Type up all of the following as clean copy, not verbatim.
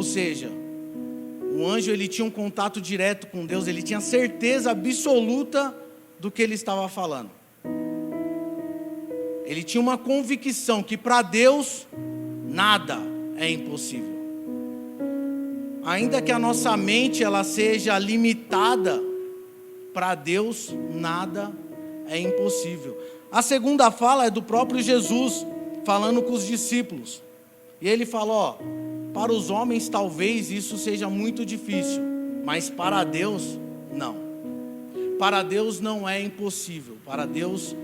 Ou seja, o anjo ele tinha um contato direto com Deus, ele tinha certeza absoluta do que ele estava falando. Ele tinha uma convicção que para Deus nada é impossível. Ainda que a nossa mente ela seja limitada, para Deus nada é impossível. A segunda fala é do próprio Jesus, falando com os discípulos. E ele fala, para os homens talvez isso seja muito difícil, mas para Deus não. Para Deus não é impossível. Para Deus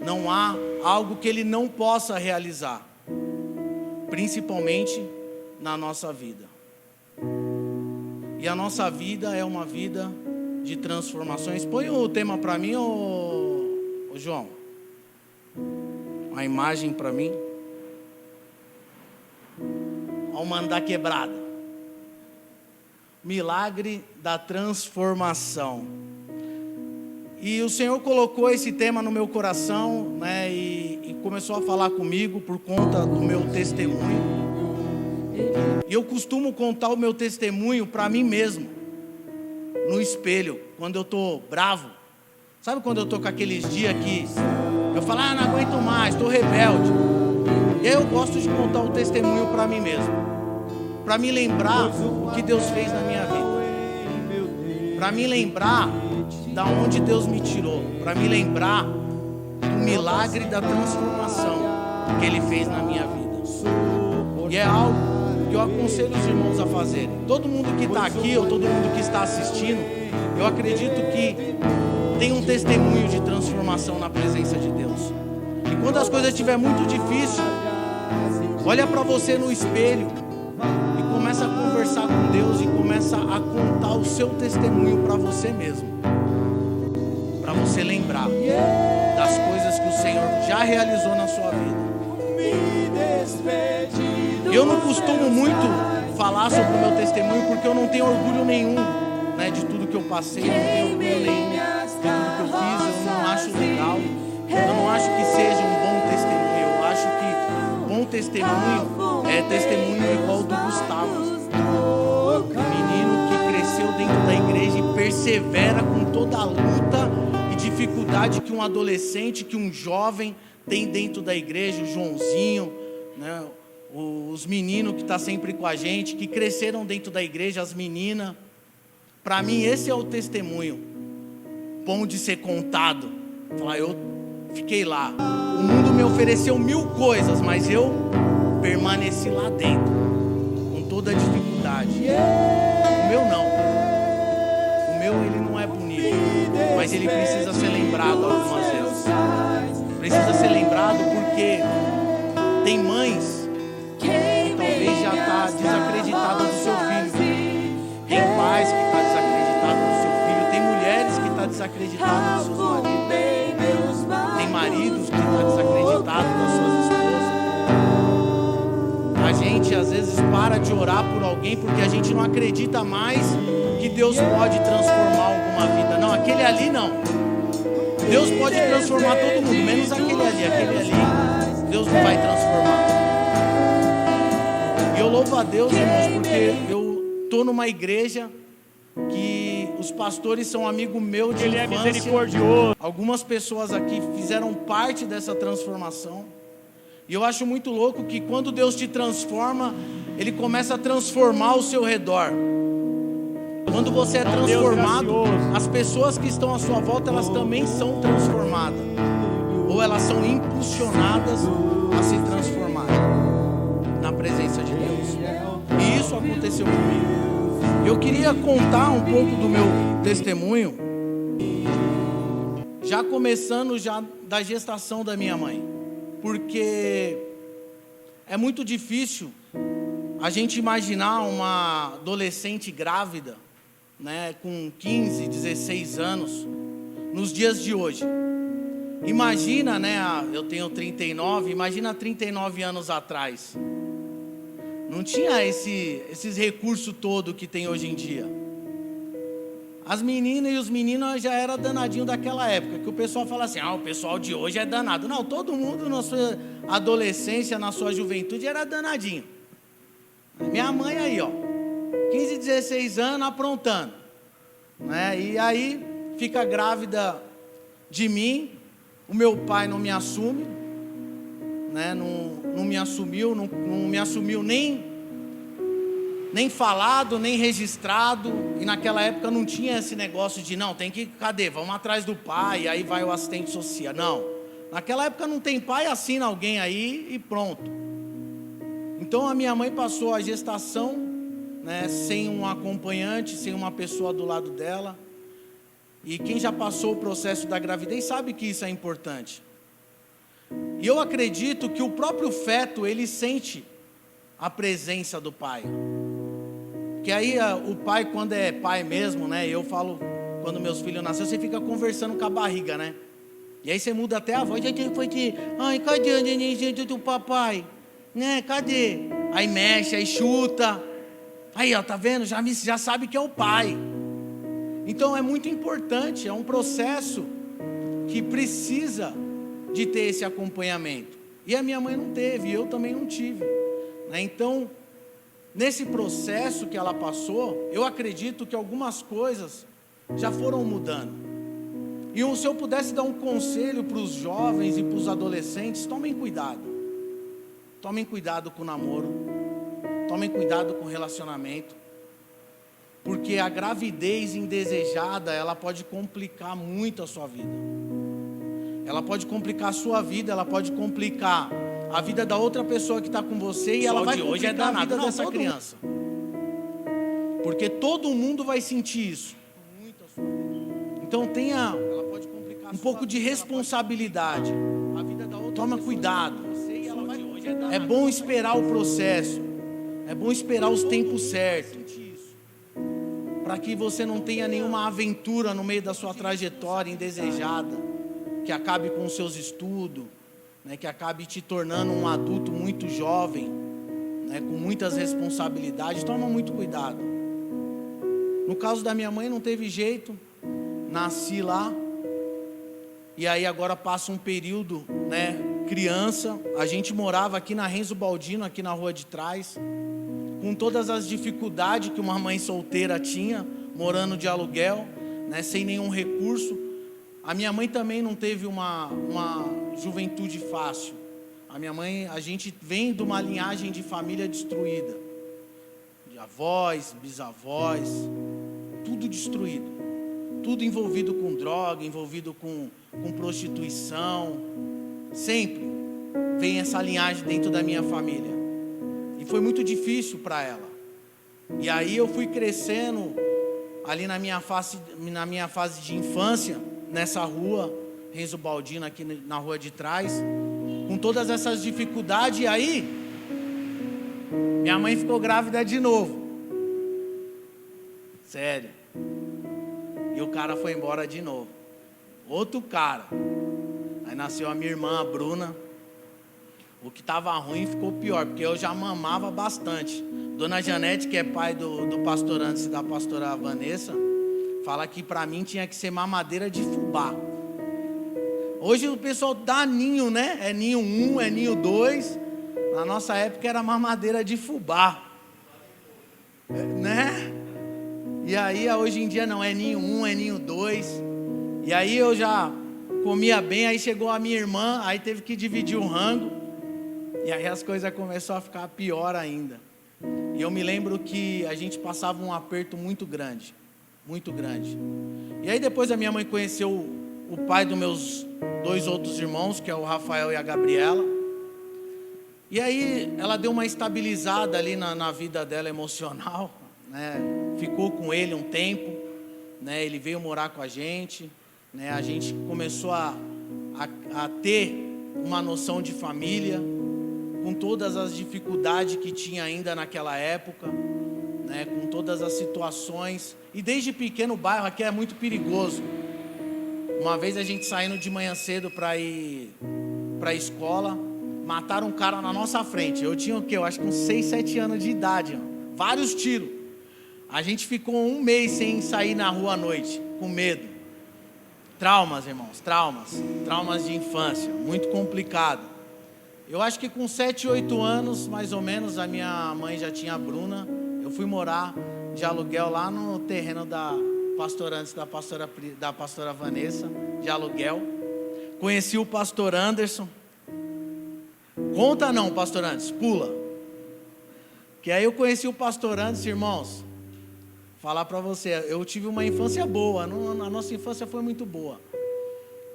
não há algo que Ele não possa realizar, principalmente na nossa vida. E a nossa vida é uma vida de transformações. Põe o tema para mim, ô João. Uma imagem para mim. Ao mandar quebrada. Milagre da transformação. E o Senhor colocou esse tema no meu coração, né, e começou a falar comigo por conta do meu testemunho. E eu costumo contar o meu testemunho para mim mesmo, no espelho, quando eu estou bravo. Sabe quando eu estou com aqueles dias que eu falo, não aguento mais, estou rebelde. E aí eu gosto de contar o testemunho para mim mesmo, para me lembrar o que Deus fez na minha vida, para me lembrar da onde Deus me tirou, para me lembrar do milagre da transformação que Ele fez na minha vida. E é algo que eu aconselho os irmãos a fazerem. Todo mundo que está aqui, ou todo mundo que está assistindo, eu acredito que tem um testemunho de transformação na presença de Deus. E quando as coisas estiverem muito difíceis, olha para você no espelho e começa a conversar com Deus e começa a contar o seu testemunho para você mesmo, para você lembrar das coisas que o Senhor já realizou na sua vida. Eu não costumo muito falar sobre o meu testemunho porque eu não tenho orgulho nenhum, né, de tudo que eu passei, eu não tenho orgulho nenhum de tudo que eu fiz, eu não acho legal, eu não acho que seja um bom testemunho, eu acho que bom testemunho é testemunho igual do Gustavo, um menino que cresceu dentro da igreja e persevera com toda a luta e dificuldade que um adolescente, que um jovem tem dentro da igreja, o Joãozinho, né, os meninos que estão sempre com a gente, que cresceram dentro da igreja, as meninas. Para mim esse é o testemunho bom de ser contado. Falar, eu fiquei lá, o mundo me ofereceu 1000 coisas, mas eu permaneci lá dentro, com toda a dificuldade. O meu não, o meu ele não é bonito, mas ele precisa ser lembrado algumas vezes. Precisa ser lembrado porque tem mães que talvez já está desacreditada do seu filho, tem pais que estão desacreditados do seu filho, tem mulheres que estão desacreditadas dos seus maridos, tem maridos que estão desacreditados das suas esposas. A gente às vezes para de orar por alguém porque a gente não acredita mais que Deus pode transformar alguma vida. Não, aquele ali não. Deus pode transformar todo mundo, menos aquele ali Deus não vai transformar. E eu louvo a Deus, irmãos, porque eu estou numa igreja que os pastores são amigo meu de infância. Ele é misericordioso. Algumas pessoas aqui fizeram parte dessa transformação. E eu acho muito louco que quando Deus te transforma, Ele começa a transformar o seu redor. Quando você é transformado, as pessoas que estão à sua volta, elas também são transformadas. Ou elas são impulsionadas a se transformar na presença de Deus. E isso aconteceu comigo. Eu queria contar um pouco do meu testemunho, já começando já da gestação da minha mãe. Porque é muito difícil a gente imaginar uma adolescente grávida, né, com 15, 16 anos, nos dias de hoje. Imagina, né, eu tenho 39, imagina 39 anos atrás. Não tinha esses recursos todos que tem hoje em dia. As meninas e os meninos já eram danadinho daquela época, que o pessoal fala assim, o pessoal de hoje é danado. Não, todo mundo na sua adolescência, na sua juventude era danadinho. Minha mãe aí, 15, 16 anos aprontando, né? E aí fica grávida de mim, o meu pai não me assume, né? Não me assumiu, não me assumiu nem falado, nem registrado. E naquela época não tinha esse negócio de, não, tem que, cadê? Vamos atrás do pai, aí vai o assistente social. Não, naquela época não tem pai, assina alguém aí e pronto. Então a minha mãe passou a gestação, né, sem um acompanhante, sem uma pessoa do lado dela. E quem já passou o processo da gravidez sabe que isso é importante. E eu acredito que o próprio feto, ele sente a presença do pai. Que aí o pai, quando é pai mesmo, né? Eu falo, quando meus filhos nasceram, você fica conversando com a barriga, né? E aí você muda até a voz. Ai, cadê o nenenzinho do papai? Né? Cadê? Aí mexe, aí chuta. Aí, ó, tá vendo? Já sabe que é o pai. Então é muito importante, é um processo que precisa de ter esse acompanhamento. E a minha mãe não teve, eu também não tive, né? Então, nesse processo que ela passou, eu acredito que algumas coisas já foram mudando. E se eu pudesse dar um conselho para os jovens e para os adolescentes, tomem cuidado. Tomem cuidado com o namoro. Tomem cuidado com o relacionamento. Porque a gravidez indesejada, ela pode complicar muito a sua vida. Ela pode complicar a sua vida, ela pode complicar a vida da outra pessoa que está com você, e ela vai complicar a vida dessa criança. Porque todo mundo vai sentir isso. Então tenha um pouco de responsabilidade. Toma cuidado. É bom esperar o processo. É bom esperar os tempos certos. Para que você não tenha nenhuma aventura no meio da sua trajetória indesejada, que acabe com os seus estudos, né, que acabe te tornando um adulto muito jovem, né, com muitas responsabilidades. Toma muito cuidado. No caso da minha mãe não teve jeito, nasci lá, e aí agora passa um período, né, criança. A gente morava aqui na Renzo Baldino, aqui na rua de trás, com todas as dificuldades que uma mãe solteira tinha, morando de aluguel, né, sem nenhum recurso. A minha mãe também não teve uma juventude fácil. A minha mãe, a gente vem de uma linhagem de família destruída, de avós, bisavós, tudo destruído, tudo envolvido com droga, envolvido com prostituição. Sempre vem essa linhagem dentro da minha família. E foi muito difícil para ela. E aí eu fui crescendo ali na minha fase de infância, nessa rua, Renzo Baldino, aqui na rua de trás, com todas essas dificuldades. E aí, minha mãe ficou grávida de novo. Sério. E o cara foi embora de novo. Outro cara. Aí nasceu a minha irmã, a Bruna. O que estava ruim ficou pior, porque eu já mamava bastante. Dona Janete, que é pai do pastor antes e da pastora Vanessa, fala que para mim tinha que ser mamadeira de fubá. Hoje o pessoal dá ninho, né? É ninho 1, é ninho 2. Na nossa época era mamadeira de fubá, né? E aí hoje em dia não, é ninho 1, é ninho 2. E aí eu já comia bem, aí chegou a minha irmã, aí teve que dividir o rango. E aí as coisas começaram a ficar pior ainda. E eu me lembro que a gente passava um aperto muito grande. Muito grande. E aí depois a minha mãe conheceu o pai dos meus 2 outros irmãos, que é o Rafael e a Gabriela. E aí ela deu uma estabilizada ali na vida dela emocional, né? Ficou com ele um tempo, né? Ele veio morar com a gente, né? A gente começou a ter uma noção de família, com todas as dificuldades que tinha ainda naquela época, né, com todas as situações. E desde pequeno o bairro aqui é muito perigoso. Uma vez a gente saindo de manhã cedo para ir para a escola, mataram um cara na nossa frente. Eu tinha o quê? Eu acho que uns 6, 7 anos de idade, ó. Vários tiros. A gente ficou 1 mês sem sair na rua à noite, com medo. Traumas, irmãos, traumas de infância, muito complicado. Eu acho que com 7, 8 anos, mais ou menos, a minha mãe já tinha a Bruna. eu fui morar de aluguel lá no terreno da pastora antes, da pastora Vanessa, de aluguel. Conheci o pastor Anderson. Conta não, pastor Anderson, pula. Que aí eu conheci o pastor Anderson, irmãos. Falar para você, eu tive uma infância boa, a nossa infância foi muito boa.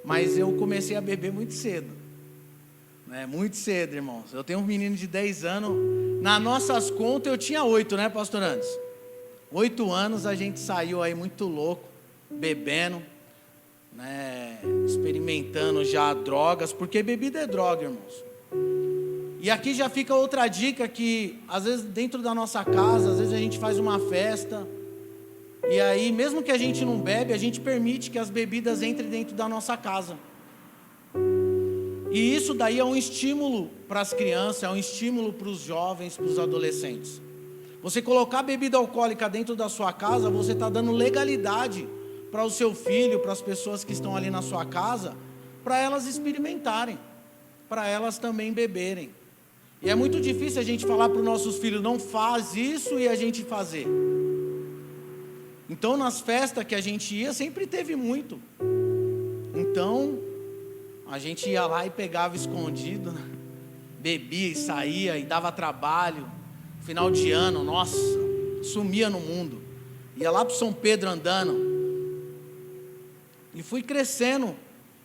Mas eu comecei a beber muito cedo. Muito cedo, irmãos. Eu tenho um menino de 10 anos. Nas nossas contas eu tinha 8, né, pastor Anderson? 8 anos a gente saiu aí muito louco, bebendo, experimentando já drogas, porque bebida é droga, irmãos. E aqui já fica outra dica que, às vezes, dentro da nossa casa, às vezes a gente faz uma festa, e aí, mesmo que a gente não bebe, a gente permite que as bebidas entrem dentro da nossa casa. E isso daí é um estímulo para as crianças, é um estímulo para os jovens, para os adolescentes. Você colocar bebida alcoólica dentro da sua casa, você está dando legalidade para o seu filho, para as pessoas que estão ali na sua casa, para elas experimentarem, para elas também beberem. E é muito difícil a gente falar para os nossos filhos, não faz isso, e a gente fazer. Então, nas festas que a gente ia, sempre teve muito. Então, a gente ia lá e pegava escondido, né? Bebia e saía, e dava trabalho. Final de ano, nossa, sumia no mundo. Ia lá para São Pedro andando. E fui crescendo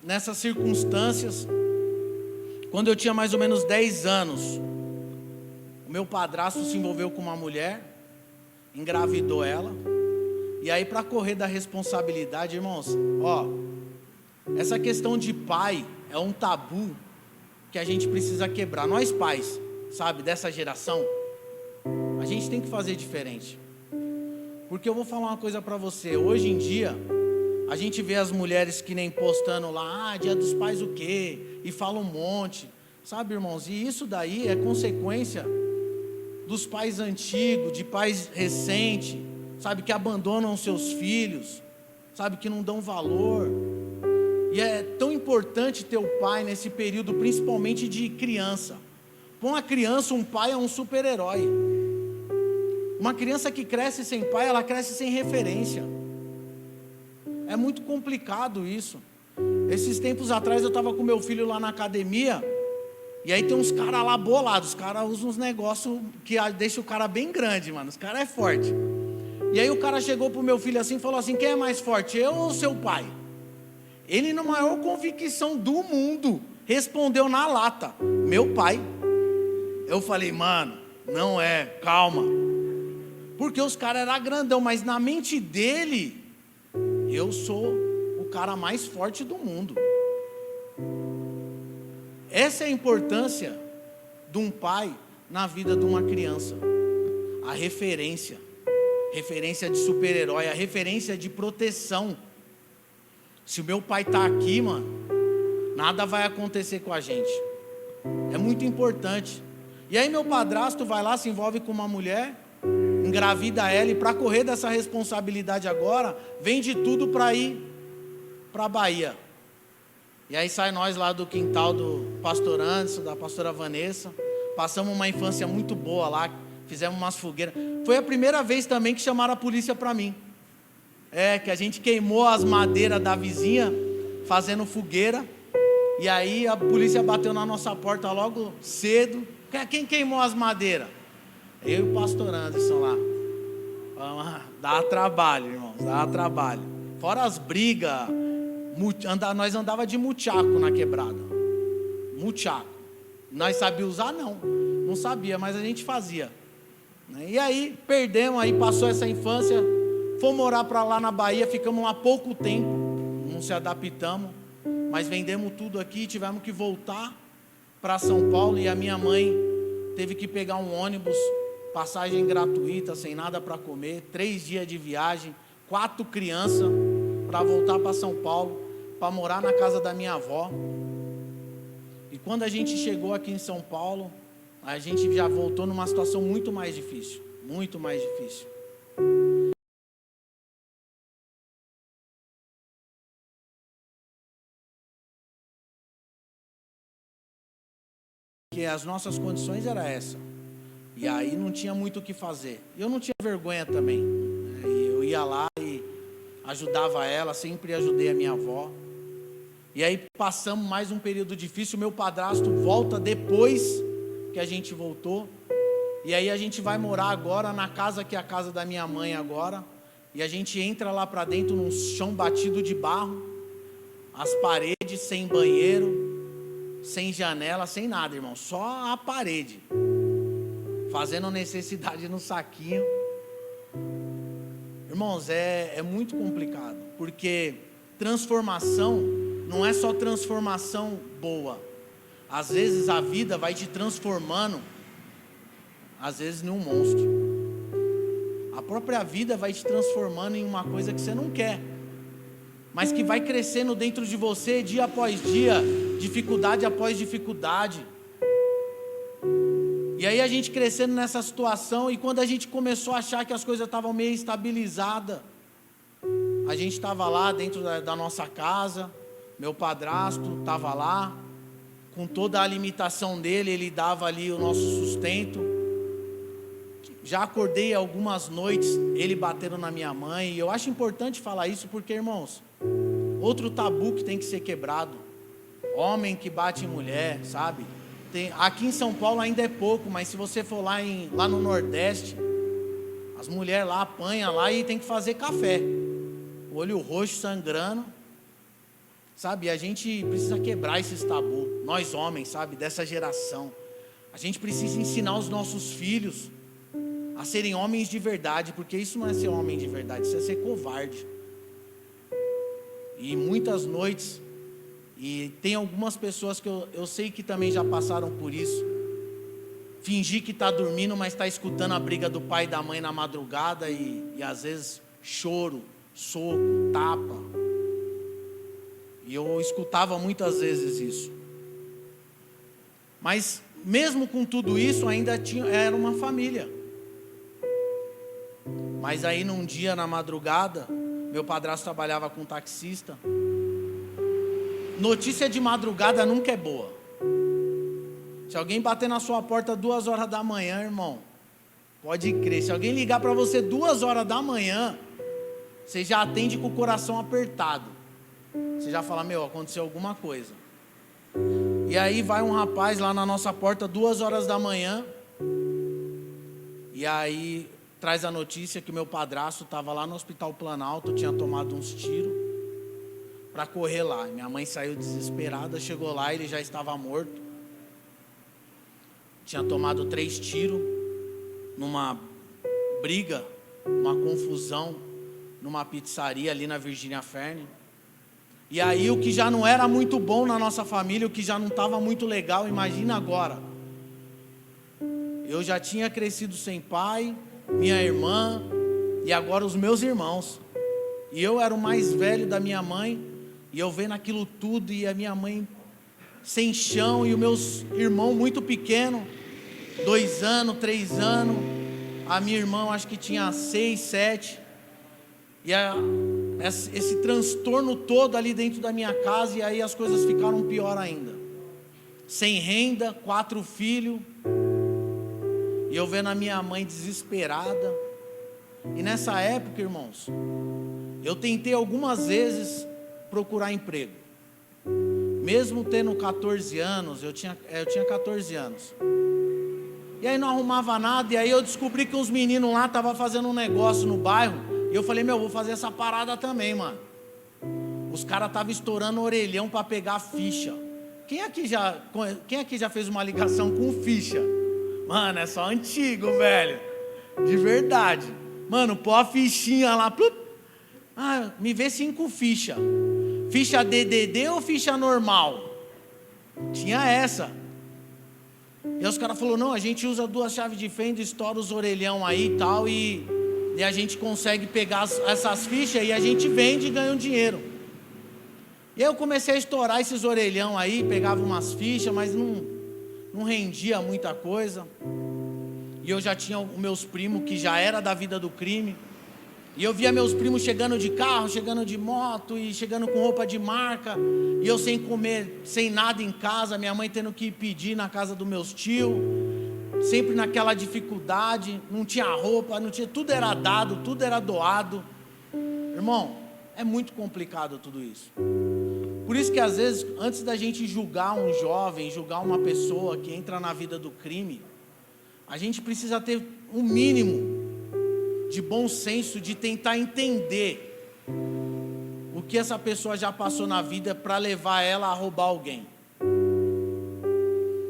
nessas circunstâncias. Quando eu tinha mais ou menos 10 anos, o meu padrasto se envolveu com uma mulher, engravidou ela. E aí, para correr da responsabilidade, irmãos, essa questão de pai é um tabu que a gente precisa quebrar. Nós pais, sabe, dessa geração, a gente tem que fazer diferente. Porque eu vou falar uma coisa para você, hoje em dia, a gente vê as mulheres que nem postando lá, dia dos pais o quê? E fala um monte, sabe, irmãos? E isso daí é consequência dos pais antigos, de pais recentes, sabe, que abandonam seus filhos, sabe, que não dão valor. E é tão importante ter o pai nesse período, principalmente de criança. Para uma criança, um pai é um super-herói. Uma criança que cresce sem pai, ela cresce sem referência. É muito complicado isso. Esses tempos atrás eu estava com meu filho lá na academia, e aí tem uns caras lá bolados, os caras usam uns negócios que deixam o cara bem grande, mano, os caras é forte. E aí o cara chegou pro meu filho assim e falou assim, quem é mais forte, eu ou seu pai? Ele, na maior convicção do mundo, respondeu na lata, meu pai. Eu falei, mano, não é, calma. Porque os caras eram grandão, mas na mente dele, eu sou o cara mais forte do mundo. Essa é a importância de um pai na vida de uma criança. A referência de super-herói, a referência de proteção. Se o meu pai está aqui, mano, nada vai acontecer com a gente. É muito importante. E aí meu padrasto vai lá, se envolve com uma mulher, engravida ela, e para correr dessa responsabilidade agora, vende tudo para ir para a Bahia. E aí sai nós lá do quintal do pastor Anderson, da pastora Vanessa, passamos uma infância muito boa lá, fizemos umas fogueiras. Foi a primeira vez também que chamaram a polícia para mim. Que a gente queimou as madeiras da vizinha, fazendo fogueira, e aí a polícia bateu na nossa porta logo cedo. Quem queimou as madeiras? Eu e o pastor Anderson lá. Dá trabalho, irmãos, dá trabalho. Fora as brigas, nós andava de muchaco na quebrada. Muchaco. Nós sabíamos usar? Não sabia, mas a gente fazia. E aí perdemos, aí passou essa infância, fomos morar para lá na Bahia, ficamos há pouco tempo, não se adaptamos, mas vendemos tudo aqui, tivemos que voltar para São Paulo, e a minha mãe teve que pegar um ônibus, passagem gratuita, sem nada para comer, 3 dias de viagem, 4 crianças, para voltar para São Paulo, para morar na casa da minha avó. E quando a gente chegou aqui em São Paulo, a gente já voltou numa situação muito mais difícil, muito mais difícil. Que as nossas condições era essa. E aí não tinha muito o que fazer. Eu não tinha vergonha também, né? E eu ia lá e ajudava ela, sempre ajudei a minha avó. E aí passamos mais um período difícil. O meu padrasto volta depois que a gente voltou. E aí a gente vai morar agora na casa que é a casa da minha mãe agora. E a gente entra lá para dentro num chão batido de barro. As paredes sem banheiro, sem janela, sem nada, irmão. Só a parede. Fazendo necessidade no saquinho. Irmãos, é muito complicado. Porque transformação não é só transformação boa. Às vezes a vida vai te transformando, às vezes em um monstro. A própria vida vai te transformando em uma coisa que você não quer, mas que vai crescendo dentro de você dia após dia, dificuldade após dificuldade. E aí a gente crescendo nessa situação, e quando a gente começou a achar que as coisas estavam meio estabilizadas, a gente estava lá dentro da nossa casa, meu padrasto estava lá, com toda a limitação dele, ele dava ali o nosso sustento. Já acordei algumas noites, ele batendo na minha mãe, e eu acho importante falar isso porque, irmãos, outro tabu que tem que ser quebrado, homem que bate em mulher, sabe? Aqui em São Paulo ainda é pouco, mas se você for lá no Nordeste, as mulheres lá apanham lá e tem que fazer café, olho roxo sangrando, sabe? E a gente precisa quebrar esses tabus, nós homens, sabe? Dessa geração, a gente precisa ensinar os nossos filhos a serem homens de verdade, porque isso não é ser homem de verdade, isso é ser covarde. E muitas noites, e tem algumas pessoas que eu sei que também já passaram por isso, fingir que está dormindo, mas está escutando a briga do pai e da mãe na madrugada, e às vezes choro, soco, tapa. E eu escutava muitas vezes isso. Mas mesmo com tudo isso, ainda era uma família. Mas aí num dia na madrugada, meu padrasto trabalhava com taxista. Notícia de madrugada nunca é boa. Se alguém bater na sua porta 2 horas da manhã, irmão, pode crer, se alguém ligar para você 2 horas da manhã, você já atende com o coração apertado. Você já fala, meu, aconteceu alguma coisa. E aí vai um rapaz lá na nossa porta 2 horas da manhã, e aí traz a notícia que o meu padrasto estava lá no Hospital Planalto, tinha tomado uns tiros para correr lá. Minha mãe saiu desesperada, chegou lá, ele já estava morto. Tinha tomado 3 tiros numa briga, uma confusão, numa pizzaria ali na Virginia Fern. E aí o que já não era muito bom na nossa família, o que já não estava muito legal, imagina agora. Eu já tinha crescido sem pai, minha irmã, e agora os meus irmãos. E eu era o mais velho da minha mãe, e eu vendo aquilo tudo, e a minha mãe sem chão, e os meus irmãos muito pequenos, 2 anos, 3 anos, a minha irmã acho que tinha 6, 7, e esse transtorno todo ali dentro da minha casa, e aí as coisas ficaram pior ainda. Sem renda, 4 filhos, e eu vendo a minha mãe desesperada. E nessa época, irmãos, eu tentei algumas vezes procurar emprego. Mesmo tendo 14 anos, eu tinha 14 anos. E aí não arrumava nada, e aí eu descobri que uns meninos lá estavam fazendo um negócio no bairro, e eu falei, meu, vou fazer essa parada também, mano. Os caras estavam estourando orelhão para pegar ficha. Quem aqui já fez uma ligação com ficha? Mano, é só antigo, velho. De verdade. Mano, pô a fichinha lá. Me vê 5 fichas. Ficha DDD ou ficha normal? Tinha essa. E aí os caras falaram, não, a gente usa 2 chaves de fenda, estoura os orelhão aí e tal, e a gente consegue pegar essas fichas e a gente vende e ganha um dinheiro. E aí eu comecei a estourar esses orelhão aí, pegava umas fichas, mas não rendia muita coisa. E eu já tinha os meus primos que já era da vida do crime. E eu via meus primos chegando de carro, chegando de moto e chegando com roupa de marca. E eu sem comer, sem nada em casa, minha mãe tendo que pedir na casa dos meus tios. sempre naquela dificuldade, não tinha roupa, não tinha, tudo era dado, tudo era doado. Irmão, é muito complicado tudo isso. Por isso que às vezes, antes da gente julgar um jovem, julgar uma pessoa que entra na vida do crime, a gente precisa ter um mínimo de bom senso, de tentar entender o que essa pessoa já passou na vida para levar ela a roubar alguém.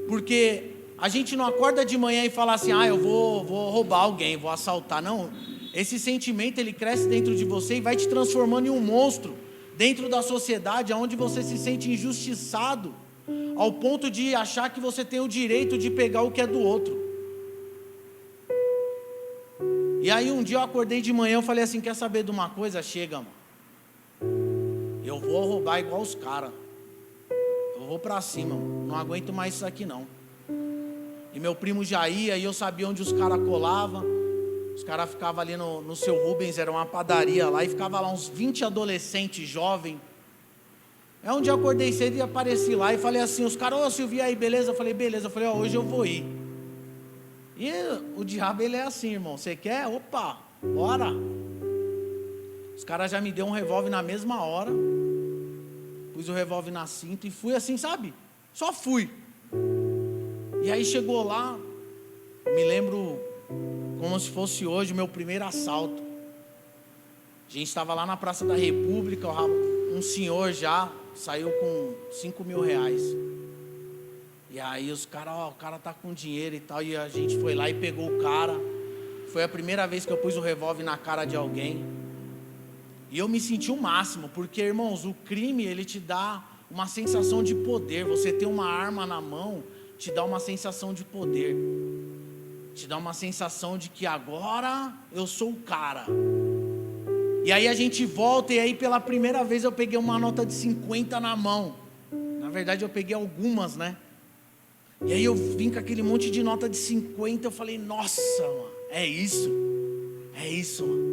Porque a gente não acorda de manhã e fala assim, eu vou roubar alguém, vou assaltar. Não, esse sentimento ele cresce dentro de você e vai te transformando em um monstro dentro da sociedade, onde você se sente injustiçado, ao ponto de achar que você tem o direito de pegar o que é do outro. E aí um dia eu acordei de manhã, eu falei assim, quer saber de uma coisa? Chega, mano, eu vou roubar igual os caras, eu vou pra cima, mano. Não aguento mais isso aqui não. E meu primo já ia, e eu sabia onde os caras colavam. Os caras ficavam ali no Seu Rubens, era uma padaria lá, e ficava lá uns 20 adolescentes jovens. Aí um dia eu acordei cedo e apareci lá, e falei assim, os caras, ô Silvio, aí, beleza? Eu falei, beleza. Eu falei, hoje eu vou ir. E o diabo, ele é assim, irmão, você quer? Opa, bora. Os caras já me deu um revólver na mesma hora, pus o revólver na cinta e fui assim, sabe? Só fui. E aí chegou lá, me lembro como se fosse hoje o meu primeiro assalto. A gente estava lá na Praça da República, um senhor já saiu com 5 mil reais. E aí os caras, o cara tá com dinheiro e tal, e a gente foi lá e pegou o cara. Foi a primeira vez que eu pus o revólver na cara de alguém. E eu me senti o máximo, porque, irmãos, o crime, ele te dá uma sensação de poder. Você ter uma arma na mão te dá uma sensação de poder, te dá uma sensação de que agora eu sou o cara. E aí a gente volta, e aí pela primeira vez eu peguei uma nota de 50 na mão. Na verdade eu peguei algumas, né? E aí eu vim com aquele monte de nota de 50, eu falei, nossa, mano, é isso, mano.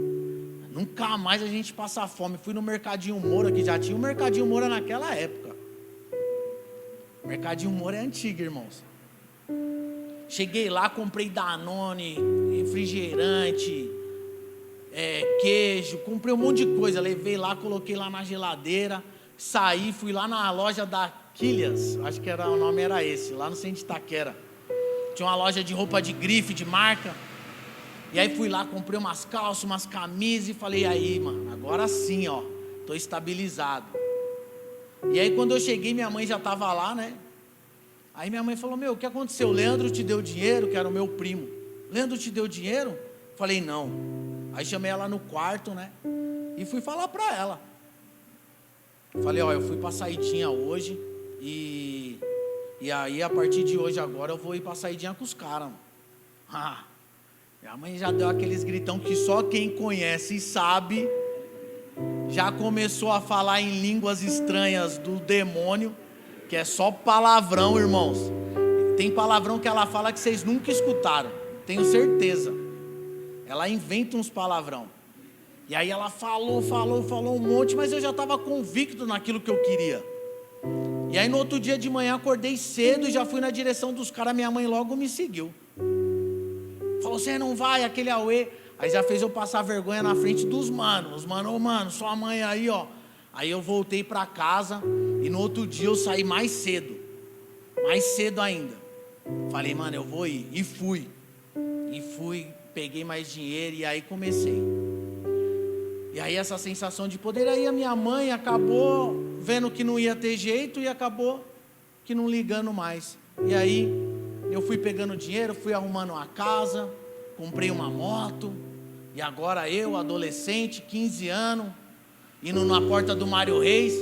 Nunca mais a gente passa fome. Fui no Mercadinho Moura, que já tinha o Mercadinho Moura naquela época. O Mercadinho Moura é antigo, irmãos. Cheguei lá, comprei Danone, refrigerante, queijo, comprei um monte de coisa. Levei lá, coloquei lá na geladeira, saí, fui lá na loja da Quilhas, acho que o nome era esse, lá no centro de Itaquera. Tinha uma loja de roupa de grife, de marca. E aí fui lá, comprei umas calças, umas camisas e falei, aí, mano, agora sim, ó, tô estabilizado. E aí quando eu cheguei, minha mãe já estava lá, né? Aí minha mãe falou, o que aconteceu? Leandro te deu dinheiro, que era o meu primo. Leandro te deu dinheiro? Falei, não. Aí chamei ela no quarto, né? E fui falar pra ela. Falei, eu fui pra saidinha hoje e aí a partir de hoje agora eu vou ir pra saidinha com os caras. Minha mãe já deu aqueles gritão que só quem conhece e sabe. Já começou a falar em línguas estranhas do demônio, que é só palavrão, irmãos. Tem palavrão que ela fala que vocês nunca escutaram, tenho certeza. Ela inventa uns palavrão. E aí ela falou um monte, mas eu já estava convicto naquilo que eu queria. E aí no outro dia de manhã acordei cedo e já fui na direção dos caras. Minha mãe logo me seguiu. Falou, você não vai, aquele auê. Aí já fez eu passar vergonha na frente dos manos. Os manos, mano, sua mãe aí, ó. Aí eu voltei para casa e no outro dia eu saí mais cedo ainda. Falei, mano, eu vou ir. E fui, peguei mais dinheiro e aí comecei. E aí essa sensação de poder, aí a minha mãe acabou vendo que não ia ter jeito e acabou que não ligando mais. E aí eu fui pegando dinheiro, fui arrumando uma casa, comprei uma moto. E agora eu, adolescente, 15 anos, indo na porta do Mário Reis,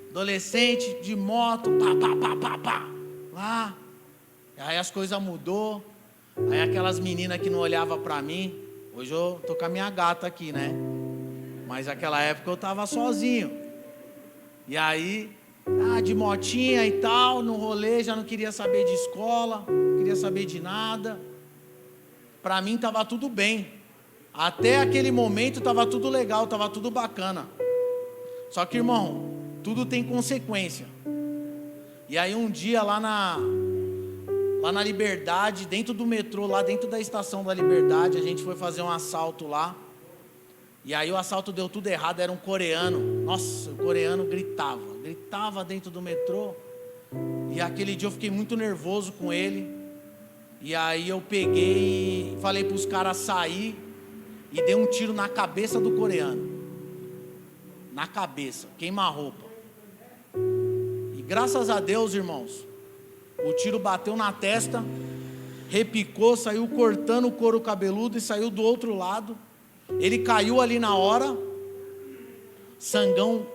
adolescente de moto, pá, lá. E aí as coisas mudou. Aí aquelas meninas que não olhavam pra mim, hoje eu tô com a minha gata aqui, né? Mas naquela época eu tava sozinho. E aí, de motinha e tal, no rolê, já não queria saber de escola, não queria saber de nada. Pra mim tava tudo bem. Até aquele momento estava tudo legal, estava tudo bacana. Só que, irmão, tudo tem consequência. E aí um dia lá lá na Liberdade, dentro do metrô, lá dentro da estação da Liberdade, a gente foi fazer um assalto lá. E aí o assalto deu tudo errado, era um coreano. Nossa, o coreano gritava dentro do metrô. E aquele dia eu fiquei muito nervoso com ele. E aí eu peguei e falei para os caras sair e dei um tiro na cabeça do coreano. Na cabeça, queima-roupa. E graças a Deus, irmãos, o tiro bateu na testa, repicou, saiu cortando o couro cabeludo e saiu do outro lado. Ele caiu ali na hora, sangão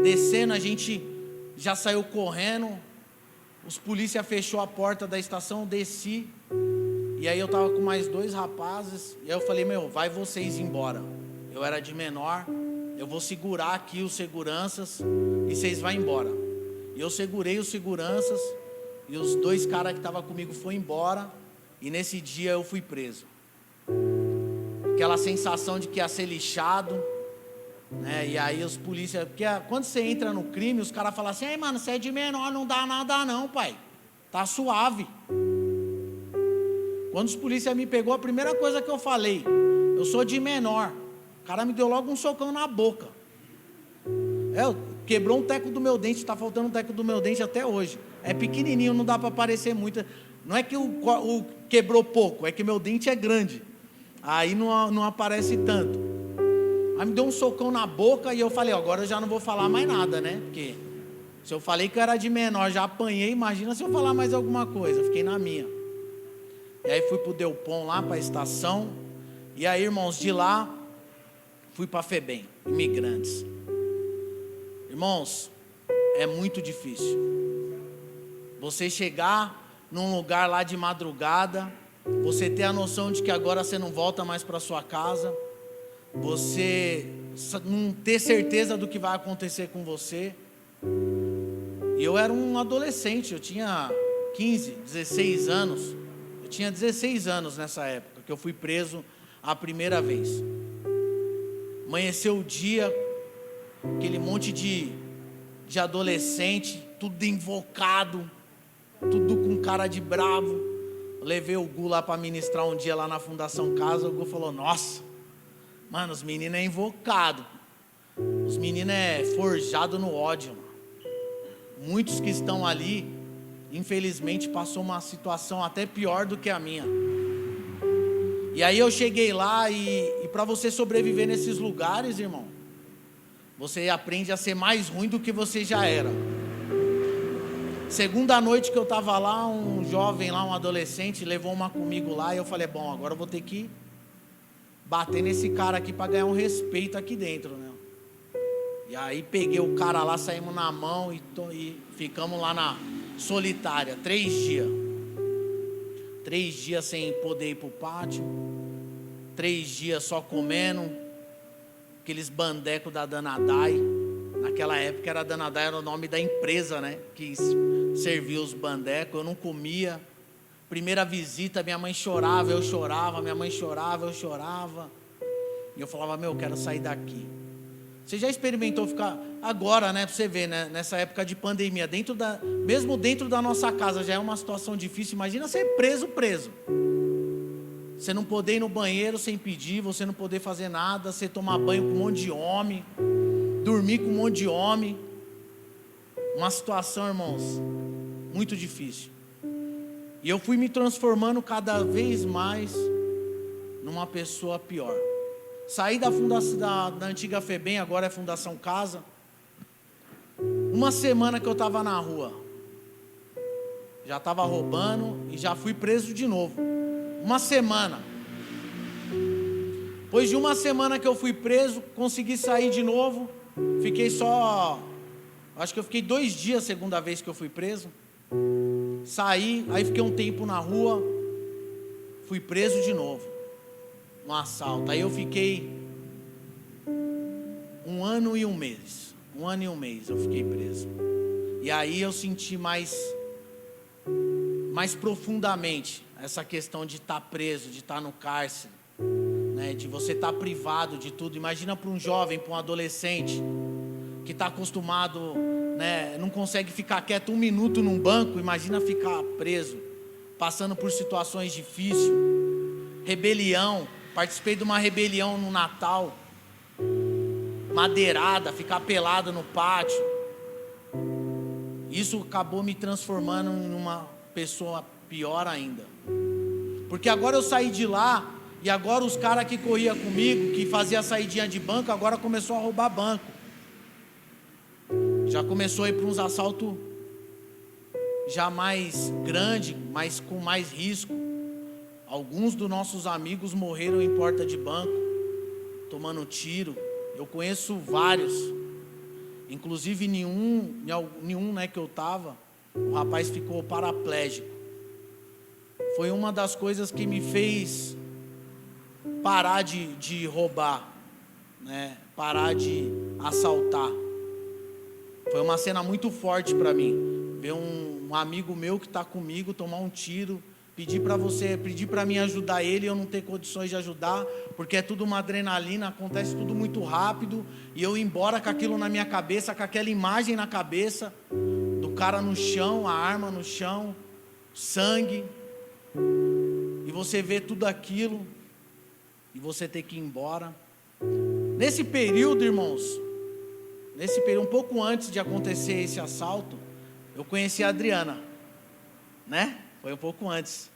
descendo, a gente já saiu correndo. Os polícia fechou a porta da estação, eu desci. E aí eu tava com mais 2 rapazes. E aí eu falei, vai vocês embora. Eu era de menor, eu vou segurar aqui os seguranças e vocês vão embora. E eu segurei os seguranças e os 2 caras que estavam comigo foram embora. E nesse dia eu fui preso. Aquela sensação de que ia ser lixado, né? E aí os polícias, porque quando você entra no crime, os caras falam assim, ei mano, você é de menor, não dá nada não, pai, tá suave. Quando os polícias me pegou, a primeira coisa que eu falei, eu sou de menor. O cara me deu logo um socão na boca. Quebrou um teco do meu dente, está faltando um teco do meu dente até hoje. É pequenininho, não dá para aparecer muito. Não é que o quebrou pouco, é que meu dente é grande. Aí não aparece tanto. Aí me deu um socão na boca e eu falei, agora eu já não vou falar mais nada, né? Porque se eu falei que eu era de menor, já apanhei, imagina se eu falar mais alguma coisa. Fiquei na minha. E aí fui pro Delpom lá, para a estação. E aí, irmãos, de lá, fui para a FEBEM, imigrantes. Irmãos, é muito difícil. Você chegar num lugar lá de madrugada, você ter a noção de que agora você não volta mais para sua casa, você não ter certeza do que vai acontecer com você. E eu era um adolescente, eu tinha 15, 16 anos. Eu tinha 16 anos nessa época que eu fui preso a primeira vez. Amanheceu o dia, aquele monte de adolescente, tudo invocado, tudo com cara de bravo. Eu levei o Gu lá para ministrar um dia lá na Fundação Casa. O Gu falou, nossa, mano, os meninos é invocado, os meninos é forjado no ódio, mano. Muitos que estão ali, infelizmente, passou uma situação até pior do que a minha. E aí eu cheguei lá e para você sobreviver nesses lugares, irmão, você aprende a ser mais ruim do que você já era. Segunda noite que eu estava lá, um jovem lá, um adolescente, levou uma comigo lá e eu falei, bom, agora eu vou ter que bater nesse cara aqui para ganhar um respeito aqui dentro, né? E aí peguei o cara lá, saímos na mão e ficamos lá na solitária, 3 dias. 3 dias sem poder ir para o pátio, 3 dias só comendo, aqueles bandecos da Danadai. Naquela época era Danadai, era o nome da empresa, né? Que servia os bandecos, eu não comia. Primeira visita, minha mãe chorava, eu chorava, minha mãe chorava, eu chorava. E eu falava, eu quero sair daqui. Você já experimentou ficar agora, né? Para você ver, né? Nessa época de pandemia, mesmo dentro da nossa casa já é uma situação difícil. Imagina ser preso. Você não poder ir no banheiro sem pedir, você não poder fazer nada, você tomar banho com um monte de homem, dormir com um monte de homem. Uma situação, irmãos, muito difícil. E eu fui me transformando cada vez mais numa pessoa pior. Saí da fundação da antiga FEBEM, agora é Fundação Casa. Uma semana que eu estava na rua, já estava roubando e já fui preso de novo. Uma semana. Depois de uma semana que eu fui preso, consegui sair de novo. Fiquei acho que eu fiquei 2 dias a segunda vez que eu fui preso. Saí, aí fiquei um tempo na rua, fui preso de novo. Um assalto, aí eu fiquei 1 ano e 1 mês. 1 ano e 1 mês eu fiquei preso. E aí eu senti mais profundamente essa questão de estar preso, de estar no cárcere, né? De você estar privado de tudo. Imagina para um jovem, para um adolescente que está acostumado, né? Não consegue ficar quieto 1 minuto num banco. Imagina ficar preso passando por situações difíceis, rebelião. Participei de uma rebelião no Natal, madeirada, ficar pelado no pátio. Isso acabou me transformando em uma pessoa pior ainda, porque agora eu saí de lá, e agora os caras que corriam comigo, que fazia saidinha de banco, agora começou a roubar banco. Já começou a ir para uns assaltos já mais grande, mas com mais risco. Alguns dos nossos amigos morreram em porta de banco, tomando tiro. Eu conheço vários, inclusive nenhum, né, que eu estava, o rapaz ficou paraplégico. Foi uma das coisas que me fez parar de roubar, né, parar de assaltar. Foi uma cena muito forte para mim, ver um amigo meu que está comigo tomar um tiro, pedir para mim ajudar ele, eu não ter condições de ajudar, porque é tudo uma adrenalina, acontece tudo muito rápido, e eu ir embora com aquilo na minha cabeça, com aquela imagem na cabeça, do cara no chão, a arma no chão, sangue, e você vê tudo aquilo, e você ter que ir embora. Nesse período, irmãos, um pouco antes de acontecer esse assalto, eu conheci a Adriana, né? Foi um pouco antes.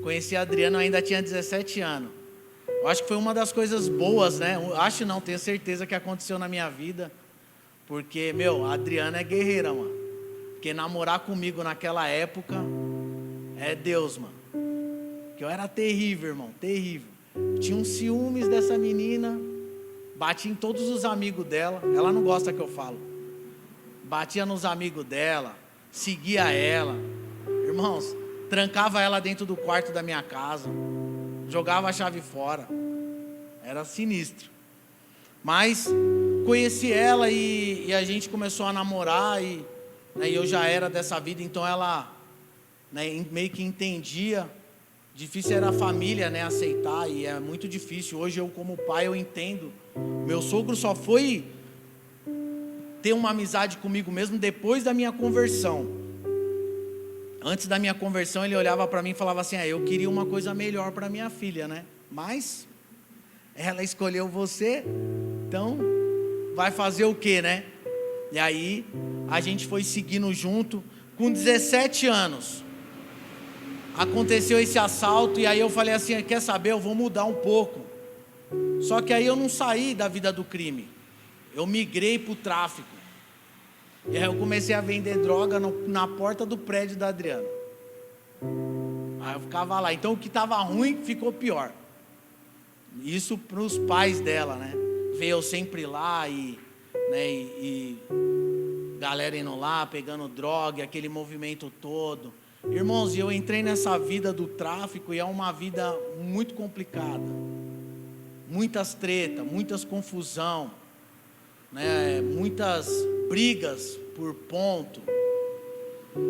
Conheci a Adriana, eu ainda tinha 17 anos. Eu acho que foi uma das coisas boas, né? Acho não, tenho certeza que aconteceu na minha vida. Porque, a Adriana é guerreira, mano. Porque namorar comigo naquela época é Deus, mano. Que eu era terrível, irmão, terrível. Tinha uns ciúmes dessa menina. Batia em todos os amigos dela. Ela não gosta que eu falo. Batia nos amigos dela. Seguia ela. Irmãos, trancava ela dentro do quarto da minha casa, jogava a chave fora, era sinistro. Mas conheci ela e a gente começou a namorar, e eu já era dessa vida, então ela, né, meio que entendia. Difícil era a família, né, aceitar, e é muito difícil. Hoje eu, como pai, eu entendo. Meu sogro só foi ter uma amizade comigo mesmo depois da minha conversão. Antes da minha conversão, ele olhava para mim e falava assim: eu queria uma coisa melhor para minha filha, né? Mas ela escolheu você, então vai fazer o quê, né? E aí a gente foi seguindo junto. Com 17 anos aconteceu esse assalto, e aí eu falei assim: quer saber, eu vou mudar um pouco. Só que aí eu não saí da vida do crime, eu migrei para o tráfico. E aí eu comecei a vender droga na porta do prédio da Adriana. Aí eu ficava lá. Então o que estava ruim ficou pior. Isso para os pais dela, né? Ver eu sempre lá e galera indo lá, pegando droga, aquele movimento todo. Irmãos, eu entrei nessa vida do tráfico, e é uma vida muito complicada. Muitas tretas, muitas confusão, né? Muitas brigas por ponto.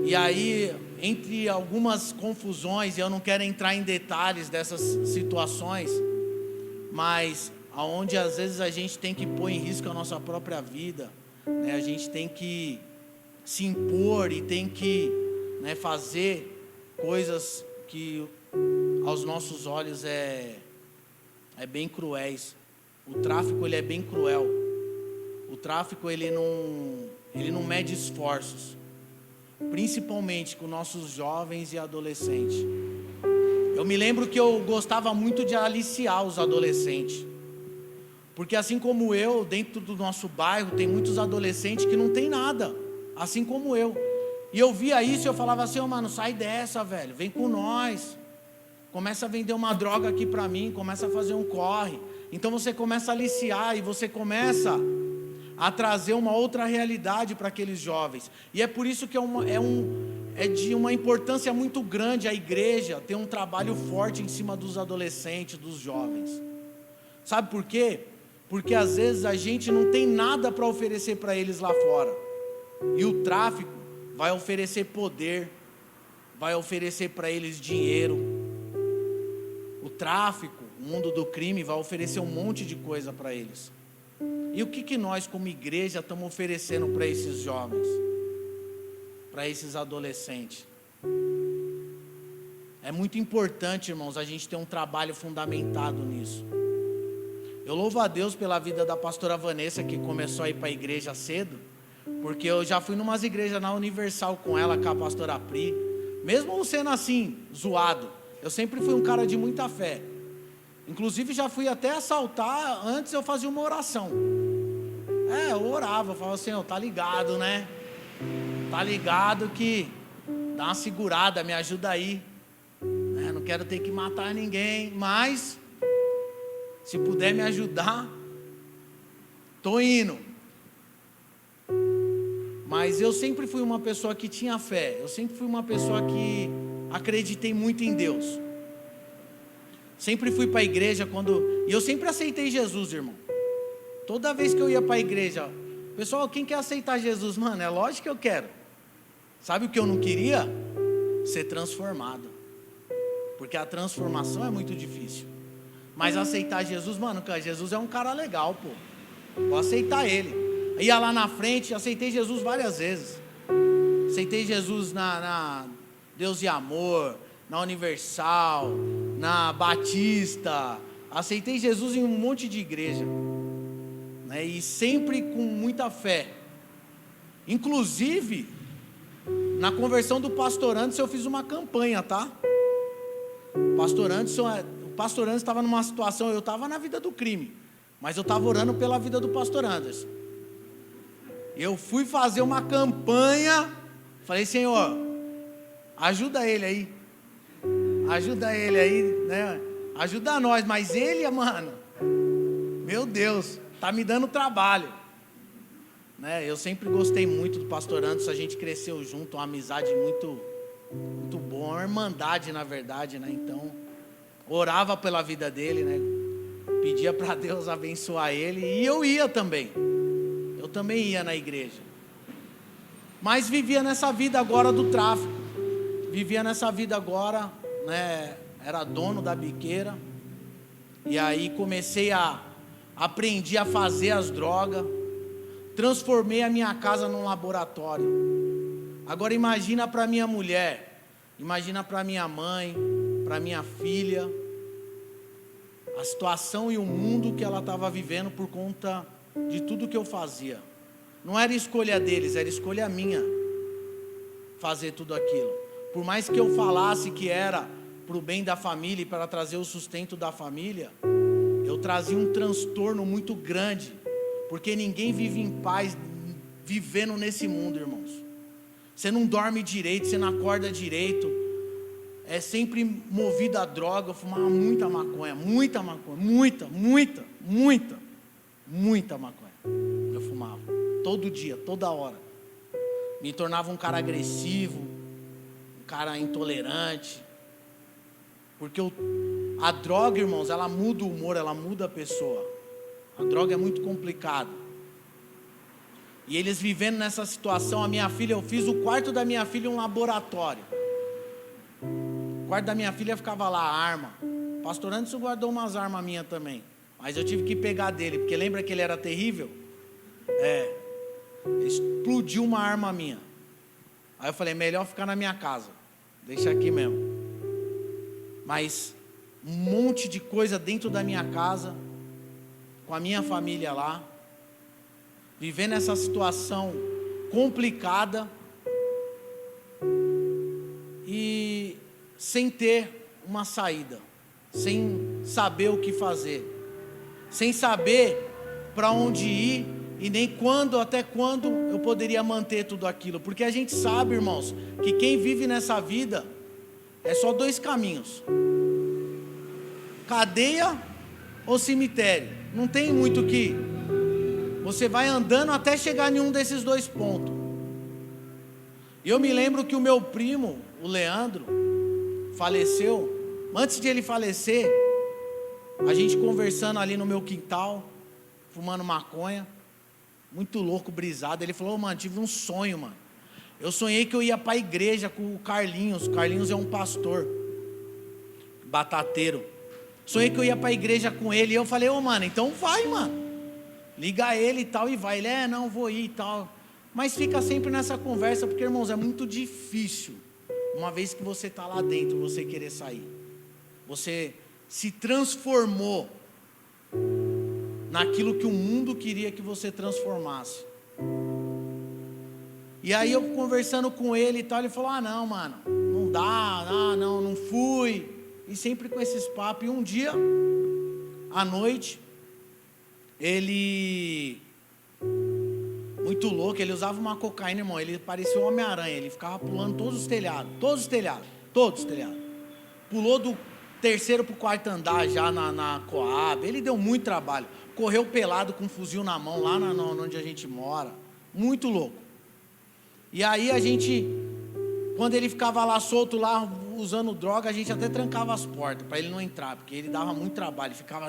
E aí, entre algumas confusões, eu não quero entrar em detalhes dessas situações, mas aonde às vezes a gente tem que pôr em risco a nossa própria vida, né? A gente tem que se impor e tem que, né, fazer coisas que aos nossos olhos é bem cruéis. O tráfico, ele é bem cruel. O tráfico, ele não mede esforços, principalmente com nossos jovens e adolescentes. Eu me lembro que eu gostava muito de aliciar os adolescentes, porque assim como eu, dentro do nosso bairro tem muitos adolescentes que não tem nada, assim como eu. E eu via isso e eu falava assim: mano, sai dessa, velho, vem com nós, começa a vender uma droga aqui pra mim, começa a fazer um corre. Então você começa a aliciar, e você começa a trazer uma outra realidade para aqueles jovens. E é por isso que é de uma importância muito grande a igreja ter um trabalho forte em cima dos adolescentes, dos jovens. Sabe por quê? Porque às vezes a gente não tem nada para oferecer para eles lá fora, e o tráfico vai oferecer poder, vai oferecer para eles dinheiro. O tráfico, o mundo do crime, vai oferecer um monte de coisa para eles. E o que nós como igreja estamos oferecendo para esses jovens, para esses adolescentes? É muito importante, irmãos, a gente ter um trabalho fundamentado nisso. Eu louvo a Deus pela vida da pastora Vanessa, que começou a ir para a igreja cedo, porque eu já fui numas igrejas na Universal com ela, com a pastora Pri, mesmo sendo assim, zoado, eu sempre fui um cara de muita fé. Inclusive já fui até assaltar, antes eu fazia uma oração. Eu orava, eu falava, Senhor, tá ligado, né? Tá ligado que dá uma segurada, me ajuda aí. Não quero ter que matar ninguém, mas se puder me ajudar, tô indo. Mas eu sempre fui uma pessoa que tinha fé. Eu sempre fui uma pessoa que acreditei muito em Deus. Sempre fui para a igreja e eu sempre aceitei Jesus, irmão. Toda vez que eu ia para a igreja, pessoal, quem quer aceitar Jesus? Mano, é lógico que eu quero. Sabe o que eu não queria? Ser transformado. Porque a transformação é muito difícil. Mas aceitar Jesus, mano, Jesus é um cara legal, pô. Vou aceitar ele. Ia lá na frente, aceitei Jesus várias vezes. Aceitei Jesus na Deus e Amor, na Universal, na Batista. Aceitei Jesus em um monte de igreja, né? E sempre com muita fé. Inclusive, na conversão do pastor Anderson, eu fiz uma campanha, tá? O pastor Anderson estava numa situação, eu estava na vida do crime, mas eu estava orando pela vida do pastor Anderson. Eu fui fazer uma campanha, falei, Senhor, ajuda ele aí, né? Ajuda nós, mas ele, mano, meu Deus, tá me dando trabalho, né? Eu sempre gostei muito do pastor Anderson, a gente cresceu junto, uma amizade muito, muito boa, uma irmandade na verdade, né? Então, orava pela vida dele, né? Pedia para Deus abençoar ele, e eu ia também. Eu também ia na igreja, mas vivia nessa vida agora do tráfico, vivia nessa vida agora, né? Era dono da biqueira, e aí aprendi a fazer as drogas, transformei a minha casa num laboratório. Agora imagina para minha mulher, imagina para minha mãe, para minha filha, a situação e o mundo que ela estava vivendo por conta de tudo que eu fazia. Não era escolha deles, era escolha minha fazer tudo aquilo. Por mais que eu falasse que era para o bem da família e para trazer o sustento da família, eu trazia um transtorno muito grande, porque ninguém vive em paz vivendo nesse mundo, irmãos. Você não dorme direito, você não acorda direito, é sempre movido a droga. Eu fumava muita maconha, muita maconha. Eu fumava, todo dia, toda hora. Me tornava um cara agressivo, um cara intolerante, porque a droga, irmãos, ela muda o humor, ela muda a pessoa. A droga é muito complicado. E eles vivendo nessa situação, a minha filha, eu fiz o quarto da minha filha um laboratório. O quarto da minha filha ficava lá, arma. O pastor Anderson guardou umas armas minhas também, mas eu tive que pegar dele, porque lembra que ele era terrível? Explodiu uma arma minha. Aí eu falei, melhor ficar na minha casa, deixa aqui mesmo. Mas um monte de coisa dentro da minha casa, com a minha família lá, vivendo essa situação complicada e sem ter uma saída, sem saber o que fazer, sem saber para onde ir e nem até quando eu poderia manter tudo aquilo, porque a gente sabe, irmãos, que quem vive nessa vida é só dois caminhos: cadeia ou cemitério. Não tem muito o que. Você vai andando até chegar em um desses dois pontos. E eu me lembro que o meu primo, o Leandro, faleceu. Antes de ele falecer, a gente conversando ali no meu quintal, fumando maconha, muito louco, brisado. Ele falou, mano, tive um sonho, mano. Eu sonhei que eu ia para a igreja com o Carlinhos. O Carlinhos é um pastor batateiro. Sonhei que eu ia para a igreja com ele. E eu falei, mano, então vai, mano. Liga ele e tal, e vai. Ele, não vou ir e tal. Mas fica sempre nessa conversa, porque, irmãos, é muito difícil uma vez que você está lá dentro, você querer sair. Você se transformou naquilo que o mundo queria que você transformasse. E aí eu conversando com ele e tal, ele falou, não, mano, não dá, não fui. E sempre com esses papos. E um dia, à noite, ele, muito louco, ele usava uma cocaína, irmão, ele parecia um Homem-Aranha, ele ficava pulando todos os telhados. Pulou do terceiro para o quarto andar já na Coab, ele deu muito trabalho. Correu pelado com um fuzil na mão, lá onde a gente mora, muito louco. E aí a gente, quando ele ficava lá solto, lá usando droga, a gente até trancava as portas para ele não entrar, porque ele dava muito trabalho, ficava,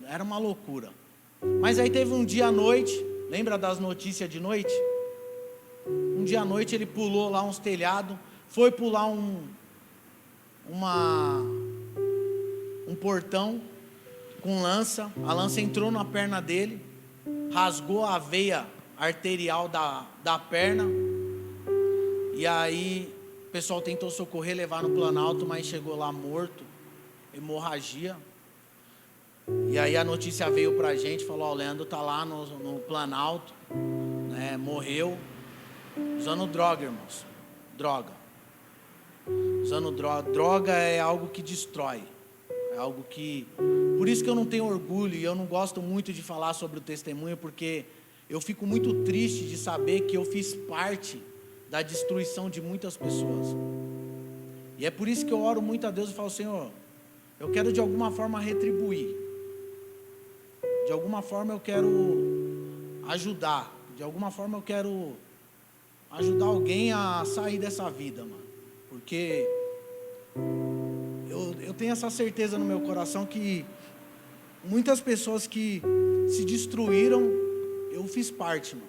era uma loucura. Mas aí teve um dia à noite, lembra das notícias de noite? Um dia à noite ele pulou lá uns telhados, foi pular um portão com lança, a lança entrou na perna dele, rasgou a veia arterial da perna. E aí o pessoal tentou socorrer, levar no Planalto, mas chegou lá morto, hemorragia. E aí a notícia veio pra gente, falou, o Leandro tá lá no Planalto, né, morreu, usando droga, irmãos, usando droga. Droga é algo que destrói, é algo que, por isso que eu não tenho orgulho, e eu não gosto muito de falar sobre o testemunho, porque eu fico muito triste de saber que eu fiz parte da destruição de muitas pessoas. E é por isso que eu oro muito a Deus e falo, Senhor, eu quero de alguma forma retribuir, de alguma forma eu quero ajudar, de alguma forma eu quero ajudar alguém a sair dessa vida, mano, porque eu tenho essa certeza no meu coração que muitas pessoas que se destruíram, eu fiz parte, mano,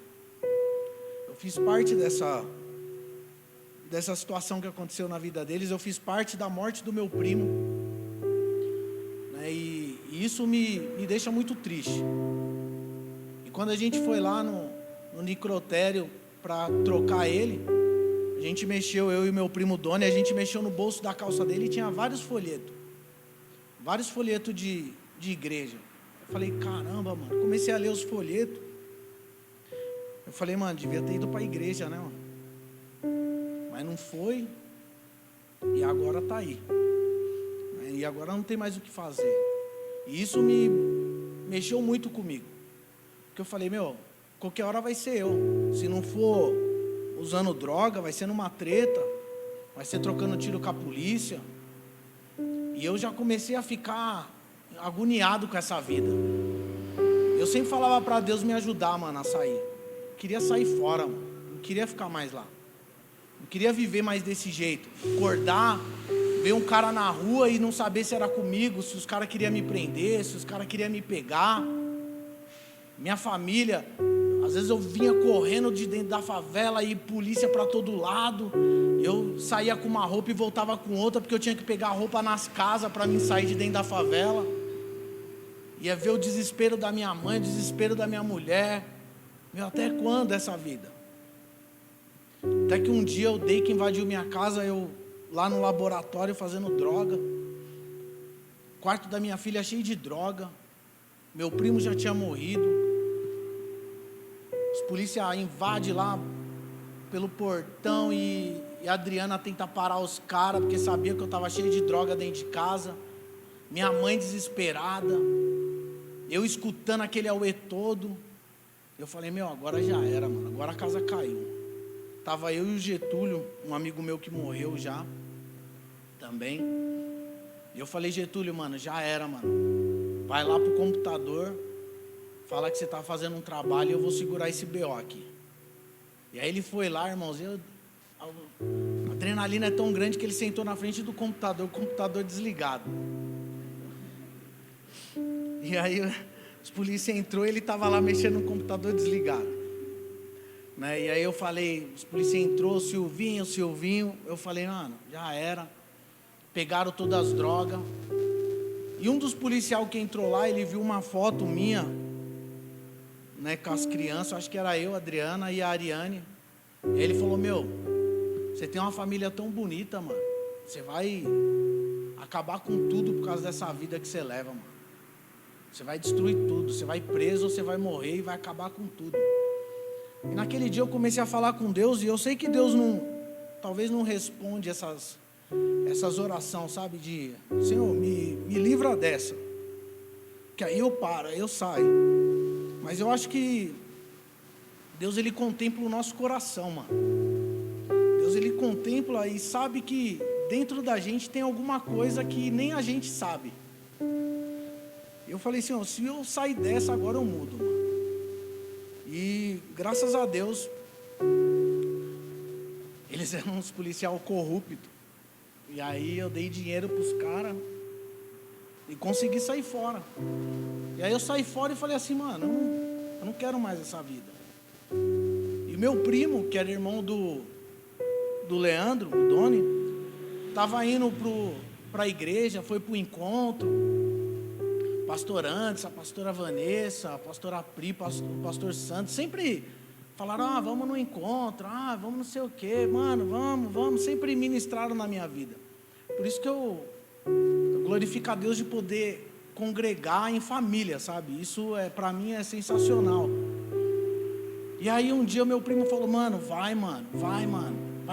eu fiz parte dessa situação que aconteceu na vida deles, eu fiz parte da morte do meu primo, né, e isso me deixa muito triste. E quando a gente foi lá no necrotério para trocar ele, a gente mexeu, eu e meu primo Doni, a gente mexeu no bolso da calça dele e tinha vários folhetos de igreja. Eu falei, caramba, mano, comecei a ler os folhetos, eu falei, mano, devia ter ido para a igreja, né, mano? Mas não foi, e agora está aí, e agora não tem mais o que fazer. E isso me mexeu muito comigo, porque eu falei, qualquer hora vai ser eu, se não for usando droga, vai ser numa treta, vai ser trocando tiro com a polícia. E eu já comecei a ficar agoniado com essa vida. Eu sempre falava para Deus me ajudar, mano, a sair. Eu queria sair fora, mano, não queria ficar mais lá. Não queria viver mais desse jeito, acordar, ver um cara na rua e não saber se era comigo, se os caras queriam me prender, se os caras queriam me pegar. Minha família, às vezes eu vinha correndo de dentro da favela e polícia para todo lado, eu saía com uma roupa e voltava com outra, porque eu tinha que pegar a roupa nas casas para mim sair de dentro da favela. Ia ver o desespero da minha mãe, o desespero da minha mulher. Até quando essa vida? Até que um dia o Dei que invadiu minha casa, eu lá no laboratório fazendo droga, o quarto da minha filha cheio de droga, meu primo já tinha morrido, os polícias invadem lá pelo portão e a Adriana tenta parar os caras, porque sabia que eu estava cheio de droga dentro de casa, minha mãe desesperada, eu escutando aquele auê todo, eu falei, agora já era, mano, agora a casa caiu. Estava eu e o Getúlio, um amigo meu que morreu já, também. E eu falei, Getúlio, mano, já era, mano. Vai lá pro computador, fala que você está fazendo um trabalho e eu vou segurar esse BO aqui. E aí ele foi lá, irmãos, a adrenalina é tão grande que ele sentou na frente do computador, o computador desligado. E aí os polícias entrou e ele estava lá mexendo no computador desligado. E aí eu falei, os polícias entrou, Silvinho, eu falei, mano, já era, pegaram todas as drogas, e um dos policiais que entrou lá, ele viu uma foto minha, com as crianças, acho que era eu, a Adriana e a Ariane, e ele falou, Você tem uma família tão bonita, mano. Você vai acabar com tudo por causa dessa vida que você leva, mano. Você vai destruir tudo. Você vai preso, você vai morrer e vai acabar com tudo. E naquele dia eu comecei a falar com Deus. E eu sei que Deus talvez não responde essas orações, sabe? De Senhor, me livra dessa. Que aí eu paro, aí eu saio. Mas eu acho que Deus, Ele contempla o nosso coração, mano. Deus, Ele contempla e sabe que dentro da gente tem alguma coisa que nem a gente sabe. Eu falei, Senhor, se eu sair dessa agora eu mudo, mano. E graças a Deus, eles eram uns policial corruptos. E aí eu dei dinheiro para os caras e consegui sair fora. E aí eu saí fora e falei assim, mano, eu não quero mais essa vida. E meu primo, que era irmão do Leandro, o Doni, estava indo para a igreja, foi para o encontro. Pastor Antes, a pastora Vanessa, a pastora Pri, o pastor Santos, sempre falaram, vamos no encontro, vamos não sei o quê, mano, vamos, sempre ministraram na minha vida. Por isso que eu glorifico a Deus de poder congregar em família, sabe? Isso para mim é sensacional. E aí um dia o meu primo falou, mano, vai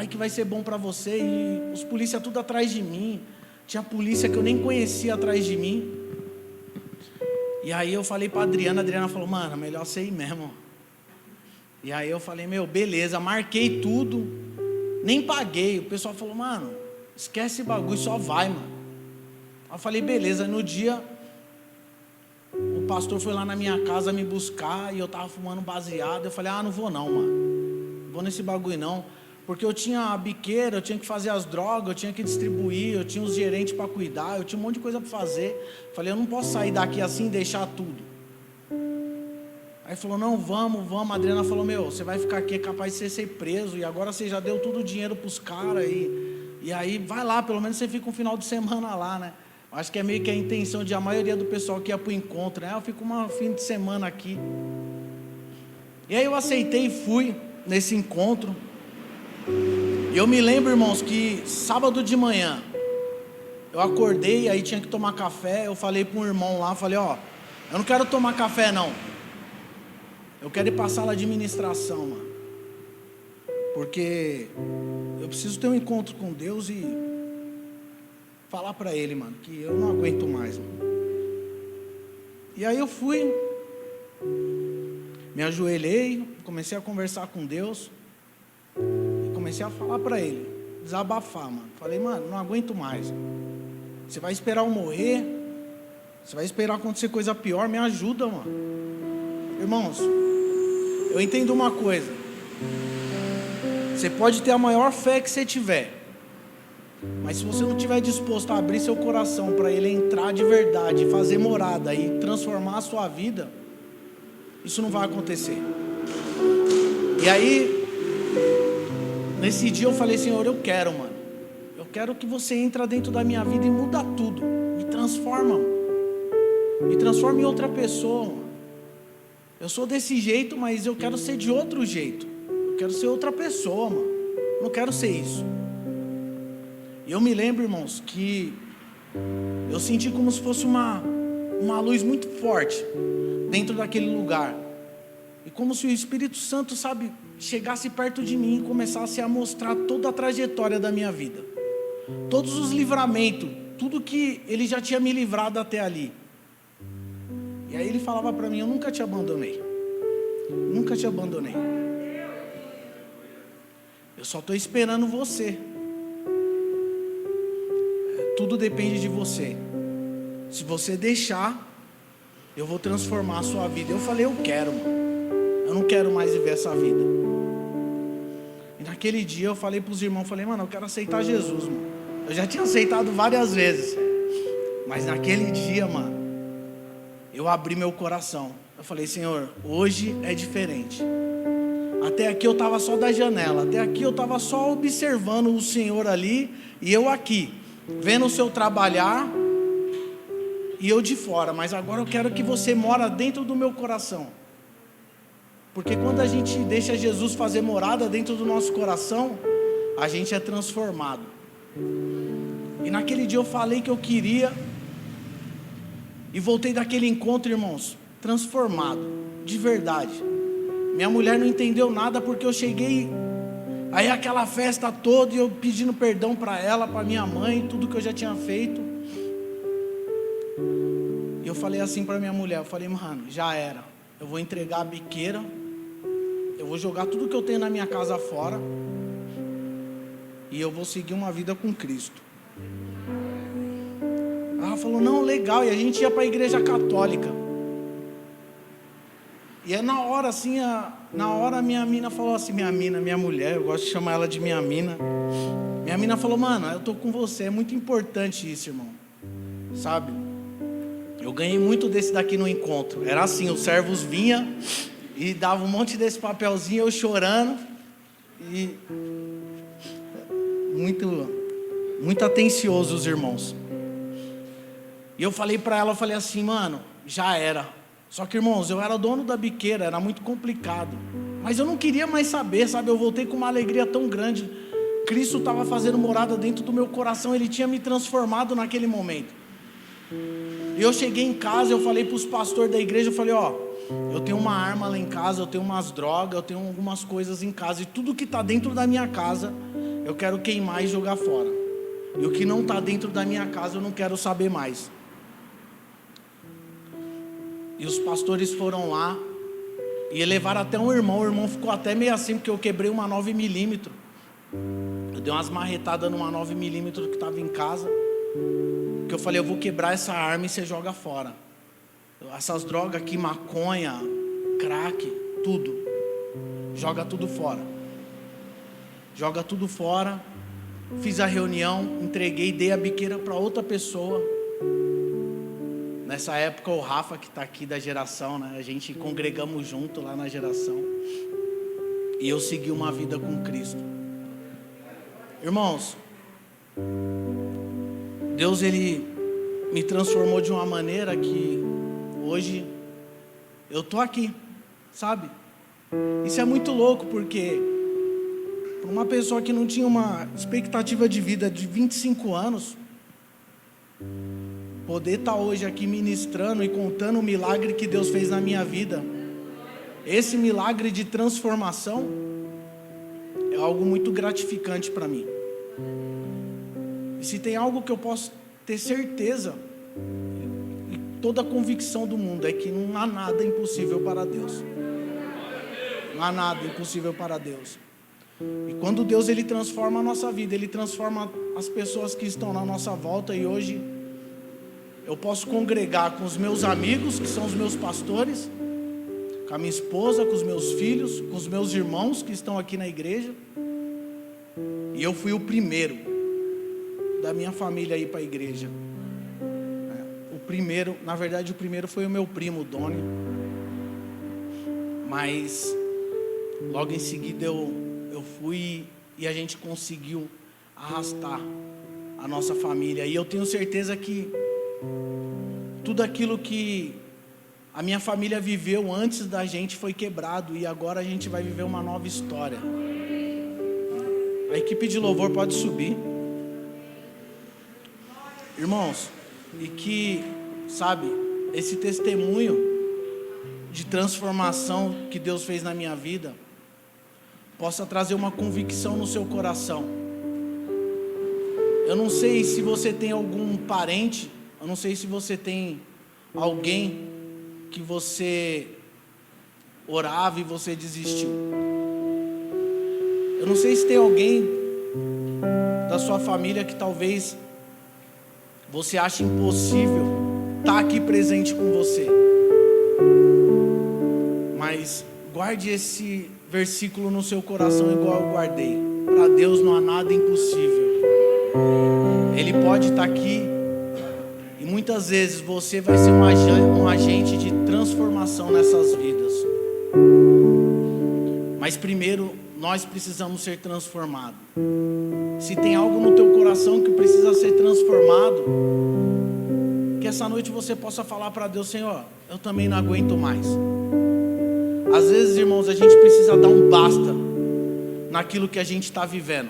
que vai ser bom para você. E os polícia tudo atrás de mim, tinha polícia que eu nem conhecia atrás de mim. E aí eu falei para a Adriana falou, mano, melhor você ir mesmo. E aí eu falei, beleza, marquei tudo, nem paguei. O pessoal falou, mano, esquece esse bagulho, só vai, mano. Eu falei, beleza. No dia, o pastor foi lá na minha casa me buscar e eu tava fumando baseado. Eu falei, não vou não, mano, não vou nesse bagulho não. Porque eu tinha a biqueira, eu tinha que fazer as drogas, eu tinha que distribuir, eu tinha os gerentes para cuidar, eu tinha um monte de coisa para fazer. Falei, eu não posso sair daqui assim e deixar tudo. Aí falou, não, vamos. A Adriana falou, você vai ficar aqui, é capaz de você ser preso, e agora você já deu todo o dinheiro para os caras, e aí vai lá, pelo menos você fica um final de semana lá, né? Acho que é meio que a intenção de a maioria do pessoal que ia para o encontro, né? Eu fico um fim de semana aqui. E aí eu aceitei e fui nesse encontro. E eu me lembro, irmãos, que sábado de manhã eu acordei, aí tinha que tomar café. Eu falei para um irmão lá, falei, eu não quero tomar café não, eu quero ir para a sala de administração, mano, porque eu preciso ter um encontro com Deus e falar para Ele, mano, que eu não aguento mais, mano. E aí eu fui, me ajoelhei, comecei a conversar com Deus. Comecei a falar para Ele, desabafar, mano. Falei, mano, não aguento mais. Você vai esperar eu morrer? Você vai esperar acontecer coisa pior? Me ajuda, mano. Irmãos, eu entendo uma coisa. Você pode ter a maior fé que você tiver, mas se você não estiver disposto a abrir seu coração para Ele entrar de verdade, fazer morada e transformar a sua vida, isso não vai acontecer. E aí, nesse dia eu falei, Senhor, eu quero, mano. Eu quero que você entre dentro da minha vida e muda tudo. Me transforma, mano. Me transforma em outra pessoa, mano. Eu sou desse jeito, mas eu quero ser de outro jeito. Eu quero ser outra pessoa, mano. Eu não quero ser isso. E eu me lembro, irmãos, que eu senti como se fosse uma luz muito forte dentro daquele lugar. E como se o Espírito Santo, sabe, chegasse perto de mim e começasse a mostrar toda a trajetória da minha vida, todos os livramentos, tudo que Ele já tinha me livrado até ali. E aí Ele falava para mim, eu nunca te abandonei, nunca te abandonei, eu só estou esperando você. Tudo depende de você. Se você deixar, eu vou transformar a sua vida. Eu falei, eu quero, mano. Eu não quero mais viver essa vida. E naquele dia eu falei para os irmãos, falei, mano, eu quero aceitar Jesus, mano. Eu já tinha aceitado várias vezes, mas naquele dia, mano, eu abri meu coração. Eu falei, Senhor, hoje é diferente. Até aqui eu estava só da janela, até aqui eu estava só observando o Senhor ali, e eu aqui, vendo o Seu trabalhar, e eu de fora. Mas agora eu quero que você mora dentro do meu coração. Porque quando a gente deixa Jesus fazer morada dentro do nosso coração, a gente é transformado. E naquele dia eu falei que eu queria, e voltei daquele encontro, irmãos, transformado, de verdade. Minha mulher não entendeu nada, porque eu cheguei, aí aquela festa toda, e eu pedindo perdão para ela, para minha mãe, tudo que eu já tinha feito. E eu falei assim para minha mulher, eu falei, mano, já era, eu vou entregar a biqueira, eu vou jogar tudo que eu tenho na minha casa fora, e eu vou seguir uma vida com Cristo. Ela falou, não, legal, e a gente ia para a igreja católica. E é na hora assim, na hora minha mina falou assim, minha mulher, eu gosto de chamar ela de minha mina. Minha mina falou, mano, eu tô com você, é muito importante isso, irmão. Sabe? Eu ganhei muito desse daqui no encontro. Era assim, os servos vinham e davam um monte desse papelzinho, eu chorando. E muito atencioso os irmãos. E eu falei para ela, eu falei assim, mano, já era. Só que, irmãos, eu era dono da biqueira, era muito complicado. Mas eu não queria mais saber, sabe? Eu voltei com uma alegria tão grande. Cristo estava fazendo morada dentro do meu coração, Ele tinha me transformado naquele momento. E eu cheguei em casa, eu falei para os pastores da igreja, eu falei, ó, eu tenho uma arma lá em casa, eu tenho umas drogas, eu tenho algumas coisas em casa, e tudo que está dentro da minha casa, eu quero queimar e jogar fora. E o que não está dentro da minha casa, eu não quero saber mais. E os pastores foram lá e levaram até um irmão. O irmão ficou até meio assim, porque eu quebrei uma 9mm. Eu dei umas marretadas numa 9mm que estava em casa. Que eu falei, eu vou quebrar essa arma e você joga fora. Essas drogas aqui, maconha, crack, tudo. Joga tudo fora. Joga tudo fora. Fiz a reunião, entreguei, dei a biqueira para outra pessoa. Nessa época o Rafa, que está aqui da geração, né? A gente congregamos junto lá na geração. E eu segui uma vida com Cristo. Irmãos, Deus, Ele me transformou de uma maneira que hoje eu estou aqui, sabe? Isso é muito louco, porque para uma pessoa que não tinha uma expectativa de vida de 25 anos... poder estar hoje aqui ministrando e contando o milagre que Deus fez na minha vida, esse milagre de transformação, é algo muito gratificante para mim. E se tem algo que eu posso ter certeza, e toda a convicção do mundo, é que não há nada impossível para Deus. Não há nada impossível para Deus. E quando Deus, Ele transforma a nossa vida, Ele transforma as pessoas que estão na nossa volta, e hoje eu posso congregar com os meus amigos, que são os meus pastores, com a minha esposa, com os meus filhos, com os meus irmãos que estão aqui na igreja. E eu fui o primeiro da minha família a ir para a igreja. O primeiro, na verdade, o primeiro foi o meu primo, Doni. Mas logo em seguida eu fui, e a gente conseguiu arrastar a nossa família. E eu tenho certeza que tudo aquilo que a minha família viveu antes da gente foi quebrado, e agora a gente vai viver uma nova história. A equipe de louvor pode subir. Irmãos, e que, sabe, esse testemunho de transformação que Deus fez na minha vida possa trazer uma convicção no seu coração. Eu não sei se você tem algum parente, eu não sei se você tem alguém que você orava e você desistiu. Eu não sei se tem alguém da sua família que talvez você ache impossível estar aqui presente com você. Mas guarde esse versículo no seu coração igual eu guardei. Para Deus não há nada impossível. Ele pode estar aqui, e muitas vezes você vai ser um agente de transformação nessas vidas. Mas primeiro nós precisamos ser transformados. Se tem algo no teu coração que precisa ser transformado, que essa noite você possa falar para Deus: Senhor, eu também não aguento mais. Às vezes, irmãos, a gente precisa dar um basta naquilo que a gente está vivendo.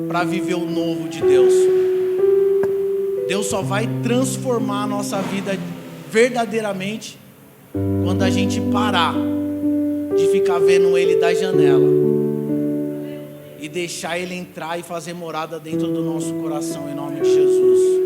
para viver o novo de Deus. Deus só vai transformar a nossa vida verdadeiramente quando a gente parar de ficar vendo Ele da janela e deixar Ele entrar e fazer morada dentro do nosso coração, em nome de Jesus.